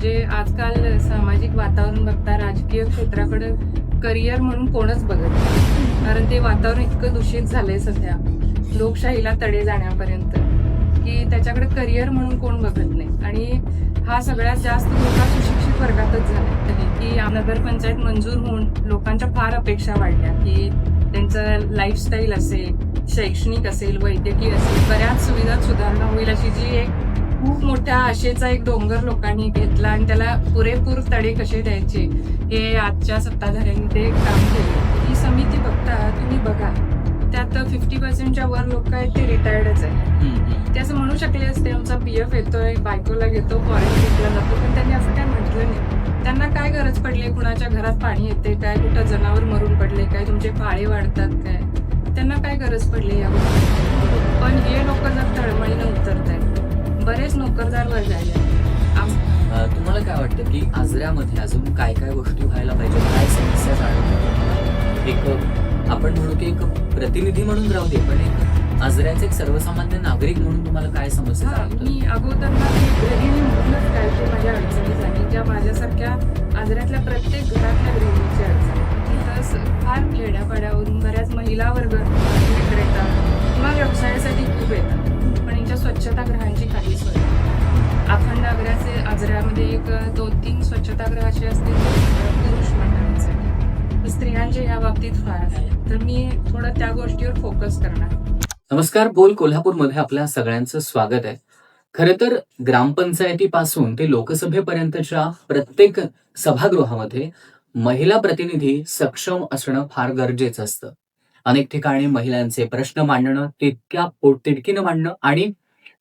म्हणजे आजकाल सामाजिक वातावरण बघता राजकीय क्षेत्राकडे करिअर म्हणून कोणच बघत नाही. कारण ते वातावरण इतकं दूषित झालंय सध्या, लोकशाहीला तडे जाण्यापर्यंत, की त्याच्याकडे करिअर म्हणून कोण बघत नाही. आणि हा सगळ्यात जास्त धोका सुशिक्षित वर्गातच झालाय, की नगरपंचायत मंजूर होऊन लोकांच्या फार अपेक्षा वाढल्या, की त्यांचं लाईफस्टाईल असेल, शैक्षणिक असेल, वैद्यकीय असेल, बऱ्याच सुविधात सुधारणा होईल अशी जी एक खूप मोठ्या आशेचा एक डोंगर लोकांनी घेतला आणि त्याला पुरेपूर तडे कसे द्यायचे हे आजच्या सत्ताधाऱ्यांनी ते काम केलं. ही समिती बघता तुम्ही बघा, त्यात 50% वर लोक आहेत ते रिटायर्डच आहे. ते असं म्हणू शकले असते आमचा PF येतोय, बायकोला घेतो, फॉरेन ट्रिपला जातो, पण त्यांनी असं काय म्हटलं नाही. त्यांना काय गरज पडली, कुणाच्या घरात पाणी येते काय, कुठं जनावर मरून पडले काय, तुमचे पाळे वाढतात काय, त्यांना काय गरज पडली या गोष्टी. पण हे लोक जर तळमळीनं उतरत आहेत, बरेच नोकरदार वर्ग आहे. तुम्हाला काय वाटतं की आजऱ्यामध्ये अजून काय काय गोष्टी व्हायला पाहिजे, काय समस्या जाणवतात? एक आपण म्हणू की एक प्रतिनिधी म्हणून राहू दे, पण एक आजऱ्याचे एक सर्वसामान्य नागरिक म्हणून तुम्हाला काय समस्या जाणवतात? मी अगोदर ना गृहिणी म्हणूनच काय ते माझ्या अडचणी झाली, ज्या माझ्यासारख्या आजऱ्यातल्या प्रत्येक घरातल्या गृहिणीची अडचण. तिथं फार खेड्यापाड्यावरून बऱ्याच महिला वर्ग विक्रेता किंवा व्यवसायासाठी खूप येतात, पण यांच्या स्वच्छतागृहांची काही सोय नाही. अखंड आजऱ्यामध्ये एक 2-3 स्वच्छतागृह असे असतील पुरुष मंडळींसाठी, स्त्रियांचे या बाबतीत फार आहे. तर मी थोडं त्या गोष्टीवर फोकस करणार. नमस्कार, बोल कोल्हापूरमध्ये आपल्या सगळ्यांचं स्वागत आहे. खरं तर ग्रामपंचायतीपासून ते लोकसभेपर्यंतच्या प्रत्येक सभागृहामध्ये महिला प्रतिनिधी सक्षम असणं फार गरजेचं असतं. अनेक ठिकाणी महिलांचे प्रश्न मांडणं, तितक्या पोटतिडकीनं मांडणं आणि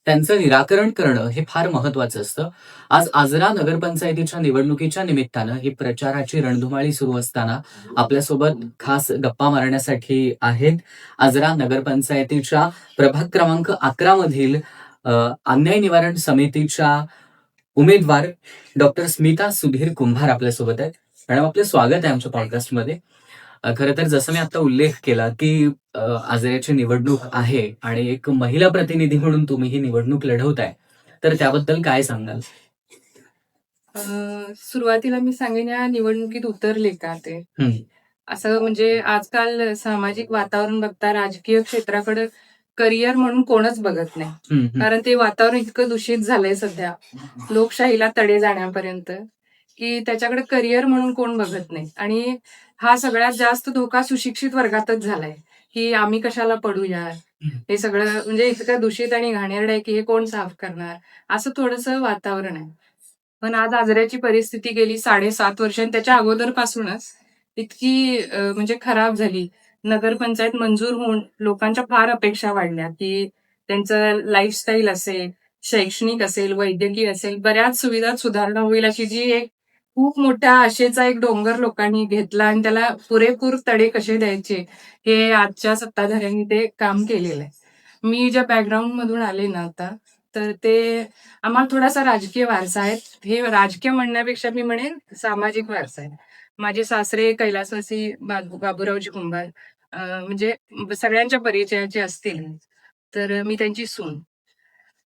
त्यांचं निराकरण करणं हे फार महत्वाचं असतं. आज आजरा नगरपंचायतीच्या निवडणुकीच्या निमित्तानं ही प्रचाराची रणधुमाळी सुरू असताना आपल्यासोबत खास गप्पा मारण्यासाठी आहेत आजरा नगरपंचायतीच्या प्रभाग क्रमांक 11 मधील अन्याय निवारण समितीच्या उमेदवार डॉक्टर स्मिता सुधीर कुंभार आपल्यासोबत आहेत. मॅडम, आपलं स्वागत आहे आमच्या पॉडकास्टमध्ये. खरं तर जसं मी आता उल्लेख केला की आजऱ्याची निवडणूक आहे आणि एक महिला प्रतिनिधी म्हणून तुम्ही ही निवडणूक लढवताय, तर त्याबद्दल काय सांगाल? सुरुवातीला मी सांगेन, या निवडणुकीत उतरले का ते. असं म्हणजे आजकाल सामाजिक वातावरण बघता राजकीय क्षेत्राकडे करिअर म्हणून कोणच बघत नाही. कारण ते वातावरण इतकं दूषित झालंय सध्या, लोकशाहीला तडे जाण्यापर्यंत, की त्याच्याकडे करिअर म्हणून कोण बघत नाही. आणि हा सगळ्यात जास्त धोका सुशिक्षित वर्गातच झालाय, की आम्ही कशाला पडूया, हे सगळं म्हणजे इतकं दूषित आणि घाणेरडं आहे की हे कोण साफ करणार, असं थोडंसं वातावरण आहे. पण आज आजऱ्याची परिस्थिती गेली 7.5 वर्ष आणि त्याच्या अगोदरपासूनच इतकी म्हणजे खराब झाली. नगरपंचायत मंजूर होऊन लोकांच्या फार अपेक्षा वाढल्या, की त्यांचं लाईफस्टाईल असेल, शैक्षणिक असेल, वैद्यकीय असेल, बऱ्याच सुविधात सुधारणा होईल अशी जी एक खूप मोठ्या आशेचा एक डोंगर लोकांनी घेतला आणि त्याला पुरेपूर तडे कसे द्यायचे हे आजच्या सत्ताधाऱ्यांनी ते काम केलेलं आहे. मी ज्या बॅकग्राऊंडमधून आले ना आता, तर ते आम्हाला थोडासा राजकीय वारसा आहे. हे राजकीय म्हणण्यापेक्षा मी म्हणेन सामाजिक वारसा आहे. माझे सासरे कैलासवासी बाबूरावजी कुंभार म्हणजे सगळ्यांच्या परिचयाचे असतील. तर मी त्यांची सून.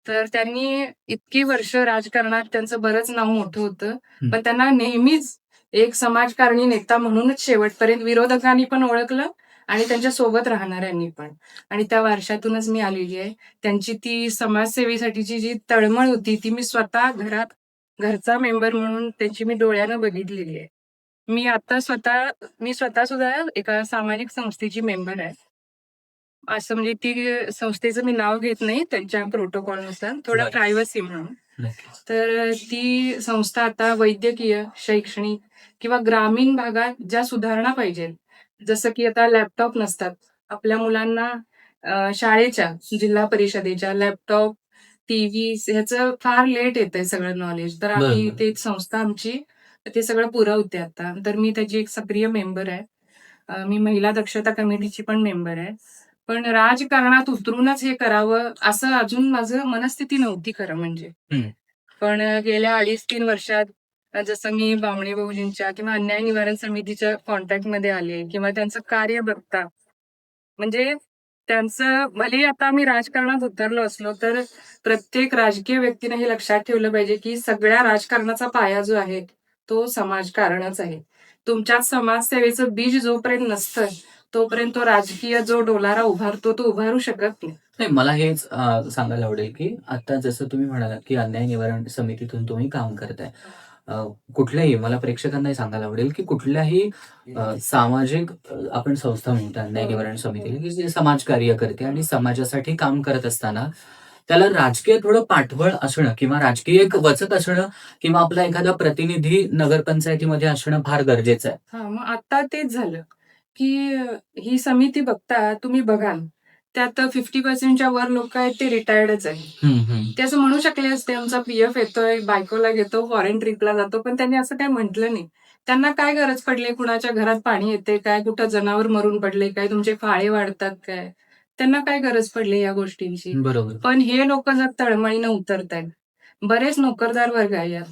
तर त्यांनी इतकी वर्ष राजकारणात त्यांचं बरंच नाव मोठं होतं. पण त्यांना नेहमीच एक समाजकारणी नेता म्हणूनच शेवटपर्यंत विरोधकांनी पण ओळखलं आणि त्यांच्या सोबत राहणाऱ्यांनी पण. आणि त्या वारशातूनच मी आलेली आहे. त्यांची ती समाजसेवेसाठीची जी तळमळ होती ती मी स्वतः घरचा मेंबर म्हणून त्यांची मी डोळ्यानं बघितलेली आहे. मी स्वतः सुद्धा एका सामाजिक संस्थेची मेंबर आहे. असं म्हणजे ती संस्थेचं मी नाव घेत नाही, त्यांच्या प्रोटोकॉलनुसार थोडं बरं. प्रायव्हसी म्हणून. नक्कीच. तर ती संस्था आता वैद्यकीय, शैक्षणिक किंवा ग्रामीण भागात ज्या सुधारणा पाहिजेत, जसं की आता लॅपटॉप नसतात. आपल्या मुलांना शाळेच्या, जिल्हा परिषदेच्या लॅपटॉप, टीव्ही ह्याचं फार लेट येतंय सगळं नॉलेज. तर आम्ही बरोबर. ते संस्था आमची ते सगळं पुरवते आता. तर मी त्याची एक सक्रिय मेंबर आहे. मी महिला दक्षता कमिटीची पण मेंबर आहे. पण राजकारणात उतरूनच हे करावं असं अजून माझं मनस्थिती नव्हती खरं म्हणजे. पण गेल्या 2.5-3 वर्षात जसं मी बामणे भाऊजींच्या किंवा अन्याय निवारण समितीच्या कॉन्टॅक्टमध्ये आले किंवा त्यांचं कार्य बघता, म्हणजे त्यांचं भलेही आता आम्ही राजकारणात उतरलो असलो तर प्रत्येक राजकीय व्यक्तीने हे लक्षात ठेवलं पाहिजे की सगळ्या राजकारणाचा पाया जो आहे तो समाजकारणच आहे. तुमच्यात समाजसेवेचं बीज जोपर्यंत नसतं तोपर्यंत तो राजकीय जो डोलारा उभारतो तो उभारू शकत नाही. नाही, मला हेच सांगायला आवडेल, की आता जसं तुम्ही म्हणालात, की अन्याय निवारण समितीतून तुम्ही काम करताय. अ, कुठल्याही मला प्रेक्षकांनाही सांगायला आवडेल, की कुठल्याही सामाजिक आपण संस्था म्हणतो अन्याय निवारण समितीला, की जे समाजकार्य करते आणि समाजासाठी काम करत असताना त्याला राजकीय थोडं पाठबळ असणं किंवा राजकीय एक वचक असणं किंवा आपला एखादा प्रतिनिधी नगरपंचायतीमध्ये असणं फार गरजेचं आहे. हां, मग आता तेच झालं, की ही समिती बघता तुम्ही बघाल, त्यात 50% वर लोकं आहेत ते रिटायर्डच आहेत. हं, हं. ते असं म्हणू शकले असते, आमचा पी-एफ येतोय, बायकोला घेतो, फॉरेन ट्रिपला जातो, पण त्यांनी असं काही म्हटलं नाही. त्यांना काय गरज पडली, कुणाच्या घरात पाणी येते काय, कुठं जनावर मरून पडले काय, तुमचे फाळे वाढतात काय, त्यांना काय गरज पडली या गोष्टींची. बरोबर. पण हे लोकं जर तळमळीनं उतरतायत. बरेच नोकरदार वर्ग आहे यात.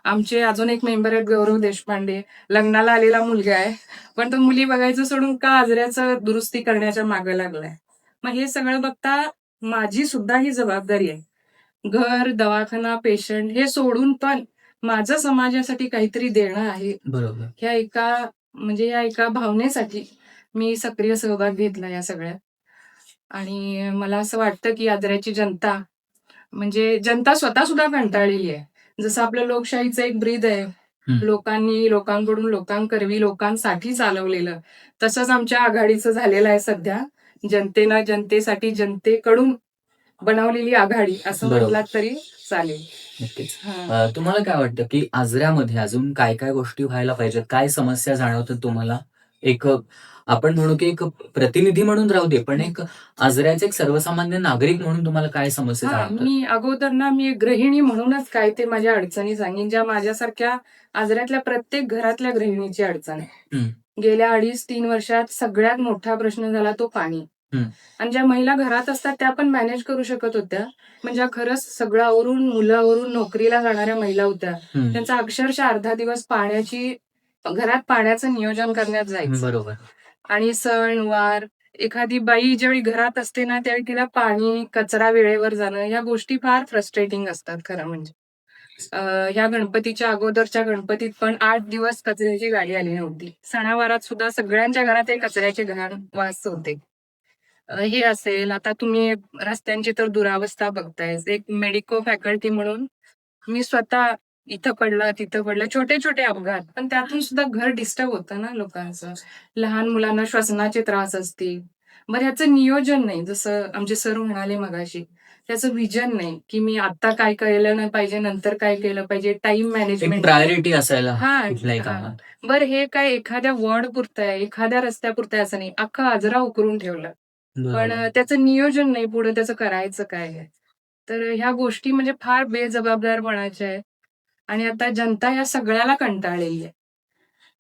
आमचे अजून एक मेंबर आहेत गौरव देशपांडे. लग्नाला आलेला मुलगा आहे. पण तो मुली बघायचं सोडून का आजऱ्याचं दुरुस्ती करण्याच्या मागे लागलाय. मग हे सगळं बघता माझी सुद्धा ही जबाबदारी आहे. घर, दवाखाना, पेशंट हे सोडून पण माझं समाजासाठी काहीतरी देणं आहे. बरोबर. या एका भावनेसाठी मी सक्रिय सहभाग घेतला या सगळ्यात. आणि मला असं वाटतं, की आजऱ्याची जनता म्हणजे जनता स्वतः सुद्धा कंटाळलेली आहे. जसं आपलं लोकशाहीचं एक ब्रीद आहे. हं. लोकांनी, लोकांकडून, लोकांकरवी, लोकांसाठी चालवलेलं. तसंच आमच्या आघाडीचं झालेलं आहे सध्या. जनतेनं, जनतेसाठी, जनतेकडून बनवलेली आघाडी असं बरोबर. म्हटलात तरी चालेल. नक्कीच. हां. तुम्हाला काय वाटतं, की आजऱ्यामध्ये अजून काय-काय गोष्टी व्हायला पाहिजेत? काय समस्या जाणवतात तुम्हाला? एक आपण म्हणू, की एक प्रतिनिधी म्हणून राहू दे, पण एक आजऱ्याचे एक सर्वसामान्य नागरिक म्हणून तुम्हाला काय समस्या हां, जाणवतात? मी अगोदर ना मी एक गृहिणी म्हणूनच काय ते माझ्या अडचणी सांगेन, ज्या माझ्यासारख्या आजऱ्यातल्या प्रत्येक घरातल्या गृहिणीची अडचण आहे. हं, गेल्या 2.5-3 वर्षात सगळ्यात मोठा प्रश्न झाला तो पाणी. हं. आणि ज्या महिला घरात असतात त्या पण मॅनेज करू शकत होत्या. पण ज्या खरंच सगळं आवरून, मुलं आवरून नोकरीला जाणाऱ्या महिला होत्या. हं. त्यांचा अक्षरशः अर्धा दिवस घरात पाण्याचं नियोजन करण्यात जायचं. बरोबर. आणि सण-वार, एखादी बाई ज्यावेळी घरात असते ना, त्यावेळी तिला पाणी, कचरा वेळेवर जाणं, ह्या गोष्टी फार फ्रस्ट्रेटिंग असतात खरं म्हणजे. अ, ह्या गणपतीच्या अगोदरच्या गणपतीत पण 8 दिवस कचऱ्याची गाडी आली नव्हती. सणावारात सुद्धा सगळ्यांच्या घरात हे कचऱ्याचे घाण वास होते. हे असेल, आता तुम्ही रस्त्यांची तर दुरावस्था बघतायच. एक मेडिको फॅकल्टी म्हणून मी स्वतः इथं पडलं, तिथं पडलं, छोटे-छोटे अपघात. पण त्यातून सुद्धा घर डिस्टर्ब होतं ना लोकांचं. लहान मुलांना श्वसनाचे त्रास असतील. बरं ह्याचं नियोजन नाही. जसं आमचे सर म्हणाले मगाशी. त्याचं व्हिजन नाही, की मी आता काय केलं नाही पाहिजे, नंतर काय केलं पाहिजे, टाईम एक मॅनेजमेंट. प्रायोरिटी असायला हां, कुठल्याही हां. कामात. बरं हे काय एखाद्या वॉर्डपुरतं आहे, एखाद्या रस्त्यापुरतं आहे असं नाही. अख्खा आजरा उकरून ठेवलं. पण बरोबर. त्याचं नियोजन नाही, पुढे त्याचं करायचं काय आहे. तर ह्या गोष्टी म्हणजे फार बेजबाबदारपणाच्या आहेत आणि आता जनता या सगळ्याला कंटाळलेली आहे.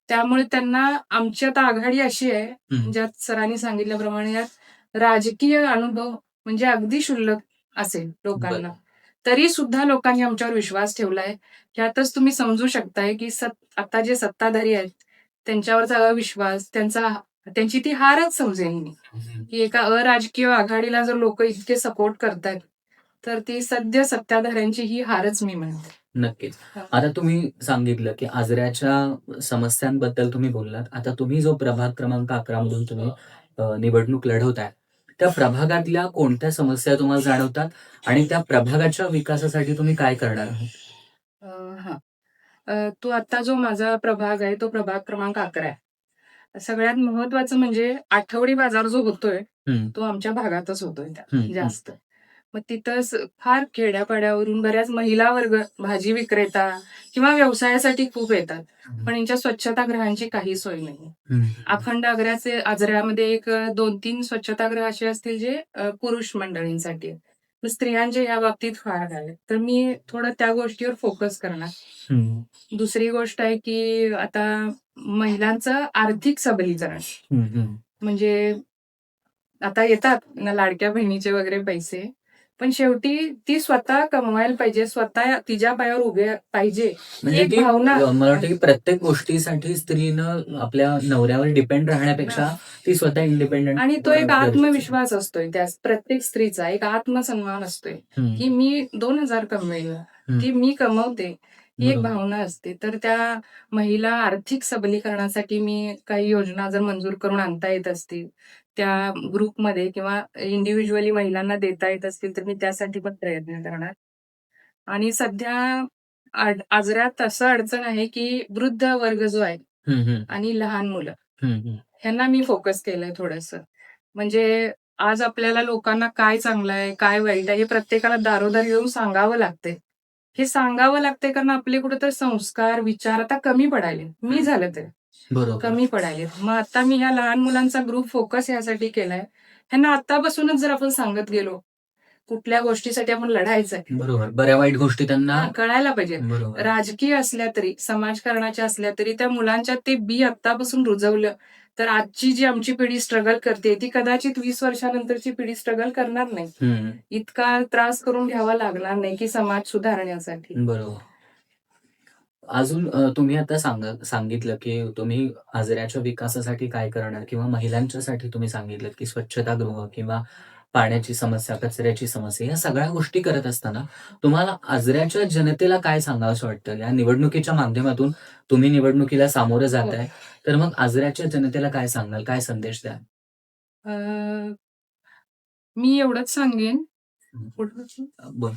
त्यामुळे त्यांना आमची आता आघाडी अशी आहे, हं. ज्यात सरांनी सांगितल्याप्रमाणे यात राजकीय अनुभव म्हणजे अगदी क्षुल्लक असेल लोकांना. बरं. तरी सुद्धा लोकांनी आमच्यावर विश्वास ठेवलाय. ह्यातच तुम्ही समजू शकताय, की आता जे सत्ताधारी आहेत, त्यांच्यावरचा अविश्वास, त्यांची ती हारच समजेन मी. हं. की एका अराजकीय आघाडीला जर लोकं इतके सपोर्ट करतायत, तर ती सध्या सत्ताधाऱ्यांची ही हारच मी म्हणते. नक्कीच. हां. आता तुम्ही सांगितलं, की आजऱ्याच्या समस्यांबद्दल तुम्ही बोललात. आता तुम्ही जो प्रभाग क्रमांक 11 मधून तुम्ही निवडणूक लढवताय, त्या प्रभागातल्या कोणत्या समस्या तुम्हाला जाणवतात आणि त्या प्रभागाच्या विकासासाठी तुम्ही काय करणार आहात? अ, हां. तो आता जो माझा प्रभाग आहे, तो प्रभाग क्रमांक 11 आहे. सगळ्यात महत्वाचं म्हणजे आठवडी बाजार जो होतोय, हं, तो आमच्या भागातच होतोय हं, हं. जास्त. मग तिथंच फार खेड्यापाड्यावरून बऱ्याच महिला वर्ग, भाजी विक्रेता किंवा व्यवसायासाठी खूप येतात. हं, पण यांच्या स्वच्छतागृहांची काही सोय नाहीये. हं. अखंड आजऱ्यामध्ये एक 2-3 स्वच्छतागृह असे असतील जे पुरुष मंडळींसाठी आहेत. मग स्त्रियांचे या बाबतीत फार आहेत. तर मी थोडं त्या गोष्टीवर फोकस करणार. हं, दुसरी गोष्ट आहे, की आता महिलांचं आर्थिक सबलीकरण. हं, हं. म्हणजे आता येतात ना लाडक्या बहिणीचे वगैरे पैसे. पण शेवटी ती स्वतः कमवायला पाहिजे, स्वतः तिच्या पायावर उभे पाहिजे, ही म्हणजे एक ती भावना मला वाटतं की प्रत्येक गोष्टीसाठी स्त्रीनं आपल्या नवऱ्यावर डिपेंड राहण्यापेक्षा ती स्वतः इंडिपेंडेंट आणि तो एक आत्मविश्वास असतोय त्या प्रत्येक स्त्रीचा, एक आत्मसन्मान असतोय, की मी 2,000 कमवेल, की मी कमवते, ही एक भावना असते. तर त्या महिला आर्थिक सबलीकरणासाठी मी काही योजना जर मंजूर करून आणता येत असतील, त्या ग्रुपमध्ये किंवा इंडिव्हिज्युअली महिलांना देता येत असतील, तर मी त्यासाठी पण प्रयत्न करणार. आणि सध्या आजऱ्यात असं अडचण आहे, की वृद्ध वर्ग जो आहे आणि लहान मुलं, ह्यांना मी फोकस केलंय थोडंसं. म्हणजे आज आपल्याला लोकांना काय चांगलं आहे, काय वाईट आहे, हे प्रत्येकाला दारोदार येऊन सांगावं लागतंय. हे सांगावं लागतंय कारण आपले कुठेतरी संस्कार, विचार आता कमी पडायले. मी झालं ते. बरोबर. कमी पडायलेत. मग आता मी ह्या लहान मुलांचा ग्रुप फोकस यासाठी केलाय. ह्यांना आत्तापासूनच जर आपण सांगत गेलो, कुठल्या गोष्टीसाठी आपण लढायचंय. बरोबर. बऱ्या वाईट गोष्टी त्यांना कळायला पाहिजे. बरोबर. राजकीय असल्या तरी, समाजकारणाच्या असल्या तरी त्या मुलांच्या ते बी आत्तापासून रुजवलं, तर आजची जी आमची पिढी स्ट्रगल करते, ती कदाचित 20 वर्षानंतरची पिढी स्ट्रगल करणार नाही. इतका त्रास करून घ्यावा लागणार नाही, की समाज सुधारण्यासाठी. बरोबर. अजून तुम्ही आता सांगितलं, की तुम्ही आजऱ्याच्या विकासासाठी काय करणार किंवा महिलांच्यासाठी तुम्ही सांगितलंत, की स्वच्छतागृह किंवा पाण्याची समस्या, कचऱ्याची समस्या या सगळ्या गोष्टी करत असताना तुम्हाला आजऱ्याच्या जनतेला काय सांगावसं वाटतं? या निवडणुकीच्या माध्यमातून तुम्ही निवडणुकीला सामोरं जाताय, तर मग आजऱ्याच्या जनतेला काय सांगाल? काय संदेश द्याल? अ, मी एवढंच सांगेन. बोल.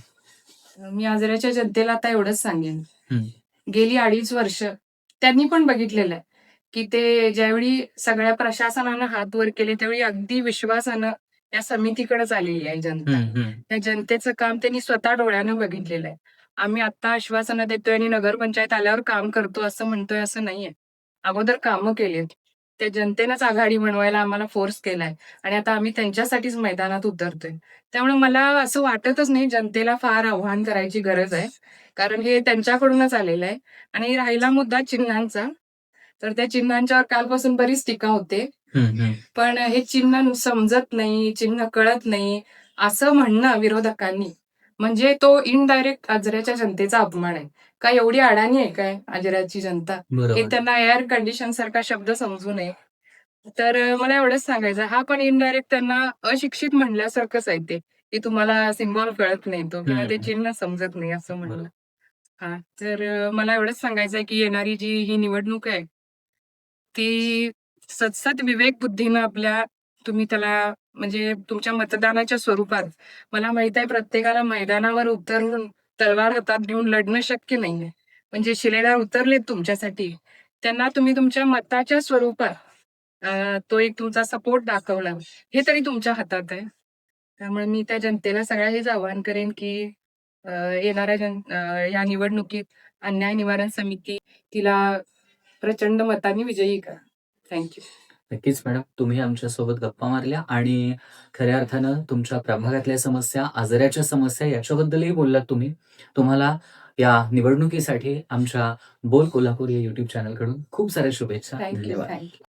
मी आजऱ्याच्या जनतेला आता एवढंच सांगेन. हं. गेली 2.5 वर्ष त्यांनी पण बघितलेलं आहे, की ते ज्यावेळी सगळ्या प्रशासनानं हात वर केले, त्यावेळी अगदी विश्वासानं त्या समितीकडेच आलेली आहे जनता. त्या जनतेचं काम त्यांनी स्वतः डोळ्यानं बघितलेलं आहे. आम्ही आता आश्वासनं देतोय आणि नगरपंचायत आल्यावर काम करतो असं म्हणतोय असं नाहीये. अगोदर कामं केलीत. त्या जनतेनंच आघाडी बनवायला आम्हाला फोर्स केलाय आणि आता आम्ही त्यांच्यासाठीच मैदानात उतरतोय. त्यामुळे मला असं वाटतच नाही जनतेला फार आव्हान करायची गरज आहे. कारण हे त्यांच्याकडूनच आलेलं आहे. आणि राहिला मुद्दा चिन्हांचा, तर त्या चिन्हांच्यावर कालपासून बरीच टीका होते. पण हे चिन्ह समजत नाही, चिन्ह कळत नाही, असं म्हणणं विरोधकांनी, म्हणजे तो इनडायरेक्ट आजऱ्याच्या जनतेचा अपमान आहे. काय एवढी अडाणी आहे काय आजऱ्याची जनता, की बरोबर. त्यांना एअर कंडिशन सारखा शब्द समजू नये? तर मला एवढंच सांगायचं हा पण इनडायरेक्ट त्यांना अशिक्षित म्हणल्यासारखंच आहे ते, की तुम्हाला सिम्बॉल कळत नाही तो किंवा ते चिन्ह समजत नाही असं म्हणणं. हां, तर मला एवढंच सांगायचंय, की येणारी जी ही निवडणूक आहे, ती सदसद विवेक बुद्धीनं तुम्ही त्याला म्हणजे तुमच्या मतदानाच्या स्वरूपात मला माहीत आहे प्रत्येकाला मैदानावर उतरून तलवार हातात घेऊन लढणं शक्य नाहीये. म्हणजे शिलेदार उतरलेत तुमच्यासाठी. त्यांना तुम्ही तुमच्या मताच्या स्वरूपात तो एक तुमचा सपोर्ट दाखवला. हे तरी तुमच्या हातात आहे. त्यामुळे मी त्या जनतेला सगळ्या हेच आवाहन करेन, की अ, या निवडणुकीत अन्याय निवारण समिती तिला प्रचंड मतांनी विजयी करा. Thank you. नक्कीच मॅडम. तुम्ही आमच्यासोबत गप्पा मारल्या आणि खऱ्या अर्थानं तुमच्या प्रभागातल्या समस्या, आजऱ्याच्या समस्या याच्याबद्दलही बोललात तुम्ही. तुम्हाला या निवडणुकीसाठी आमच्या बोल कोल्हापूर या YouTube चॅनलकडून खूप साऱ्या शुभेच्छा. Thank you. धन्यवाद. Thank you.